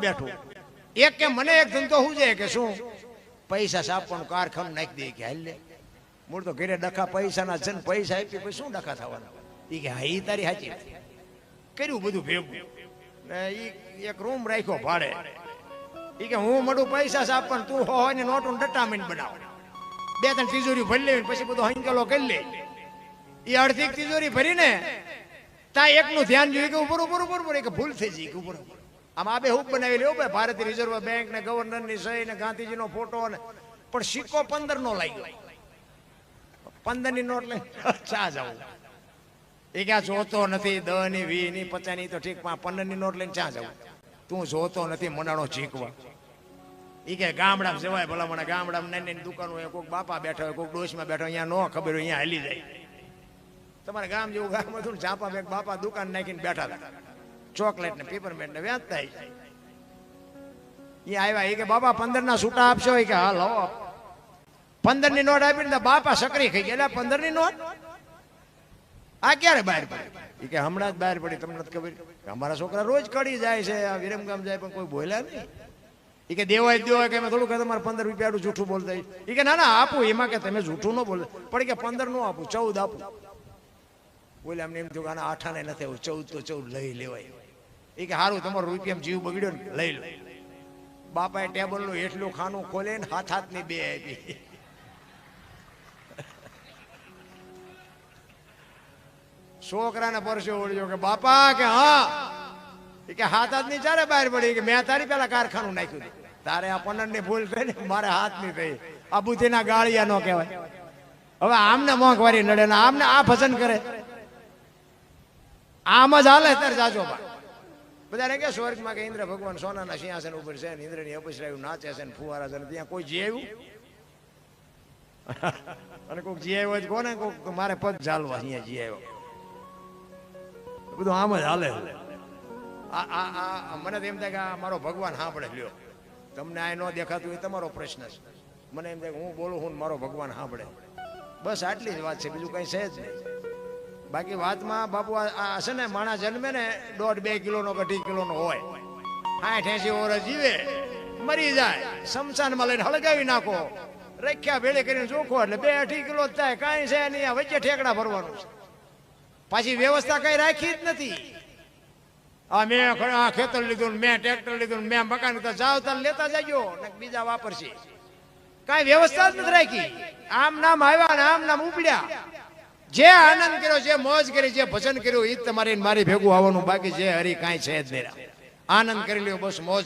બેઠું એક કે મને એક ધંધો શું છે કે શું પૈસા સાપવાનું કારખાનું નાખી દે કે હાલ લે મૂળ તો ઘરે ડખા પૈસાના છે ને પૈસા આપી પછી શું ડખા થવાના એ કે હા એ તારી સાચી કર્યું બધું ભેગું ને એ એક રૂમ રાખ્યો ભાડે એ કે હું મળું પૈસા સાપવાનું તું હોય ને નોટું ડટામીને બનાવ બે ત્રણ તિજોરી ભરી લેવી પછી બધો હંકેલો કરી લે એ અડધી તિજોરી ભરીને તા એકનું ધ્યાન જોયું કે ઉપર ઉપર ઉપર ઉપર એક ભૂલ થઈ જઈ કે ઉપર આમ આ બે હુક બનાવી લેવું ભાઈ ભારતીય રિઝર્વ બેંક ને ગવર્નર ની સહી ને ગાંધીજીનો ફોટો ને પણ સિક્કો 15 નો લાગ્યો 15 ની નોટ લઈ ચા જાવ એ કે જોતો નથી 10 ની 20 ની 50 ની તો ઠીક 15 ની નોટ લઈને ચા જાવ તું જોતો નથી મંડાણો ચીકવા એ કે ગામડામાં જવાય ભલા મને ગામડામાં નાની નાની દુકાનો હોય કોઈક બાપા બેઠા હોય કોઈક ડોશમાં બેઠા અહીંયા ન ખબર હોય અહીંયા હાલી જાય તમારે ગામ જેવું ગામ હતું ને ચાપા બેગ બાપા દુકાન નાખીને બેઠા હતા ચોકલેટ ને પેપરમેન્ટ ને વેચતા એ આવ્યા એ કે બાપા 15 ના છૂટા આપશો એ કે હાલ હો 15 ની નોટ આપીને બાપા સકરી ખાઈ ગયા 15 ની નોટ આ ક્યારે બહાર પડી એ કે હમણાં જ બહાર પડી તમને નથી ખબર અમારા છોકરા રોજ કડી જાય છે આ વિરમગામ જાય પણ કોઈ બોલ્યા નહીં એ કે દેવાય દેવાય કે થોડું કે તમારે 15 રૂપિયા જૂઠું બોલતા એ કે ના ના આપું એમાં કે તમે જૂઠું ન બોલે પણ કે 15 નો આપું 14 આપું બોલે અમને એમ થયું કે આના 8 ને નથી 14 તો 14 લઈ લેવાય એ કે સારું તમારો રૂપિયામાં જીવ બગડ્યો ને લઈ લો બાપાએ ટેબલ નું એટલું ખાનું ખોલે ને હાથ ની બે આપી છોકરાને પરસ્યો ઓળ્યો કે બાપા કે હા એ કે હાથ ની ચારે બહાર પડી કે મેં તારી પેલા કારખાનું નાખ્યું તારે આ 15 ની ભૂલ થઈ ને મારે હાથ ની થઈ આ બુદ્ધિના ગાળિયા નો કહેવાય હવે આમને મોંઘવારી નડે ને આમને આ ભજન કરે આમ જ હાલે ત્યારે જાજો બધા કે સ્વર્ગમાં કે ઇન્દ્ર ભગવાન સોનાના સિંહાસન ઉપર છે ને ઇન્દ્રની અપસરાયું નાચે છે ને ફુવારા છે ને ત્યાં કોઈ જી આવ્યું અને કોઈક જી આવ્યો જ કોને કોઈક મારે પગ ચાલવા અહીંયા જી આવ્યો બધું આમ જ હાલે મને તો એમ થાય કે આ મારો ભગવાન સાંભળે લ્યો તમને આ ન દેખાતું એ તમારો પ્રશ્ન છે મને એમ થાય કે હું બોલું હું મારો ભગવાન સાંભળે બસ આટલી જ વાત છે બીજું કઈ છે જ નહીં બાકી વાતમાં બાપુ આ છે ને માણસ જન્મે ને 1.5-2 કિલોનો કે 2 કિલોનો હોય 60-80 વર્ષ જીવે મરી જાય શમશાનમાં લઈને હળગાવી નાખો રખ્યા ભેળે કરીને ચોખ્ખો એટલે 2-2.5 કિલો જ થાય કાંઈ છે નહીં આ વચ્ચે ઠેકડા ભરવાનું છે પાછી વ્યવસ્થા કઈ રાખી જ નથી આ મેં ખેતર લીધું મેં ટ્રેક્ટર લીધું મેં મકાન લીધું જાવ તાર લેતા જજો ને બીજા વાપરશે કઈ વ્યવસ્થા જ નથી રાખી આમ નામ આવ્યા ને આમ નામ ઉપડ્યા જે આનંદ કર્યો જે મોજ કરી જે ભજન કર્યું એ તમારી મારી ભેગું આવવાનું બાકી જે હરી કાંઈ છે જ નહીં આનંદ કરી લ્યો બસ મોજ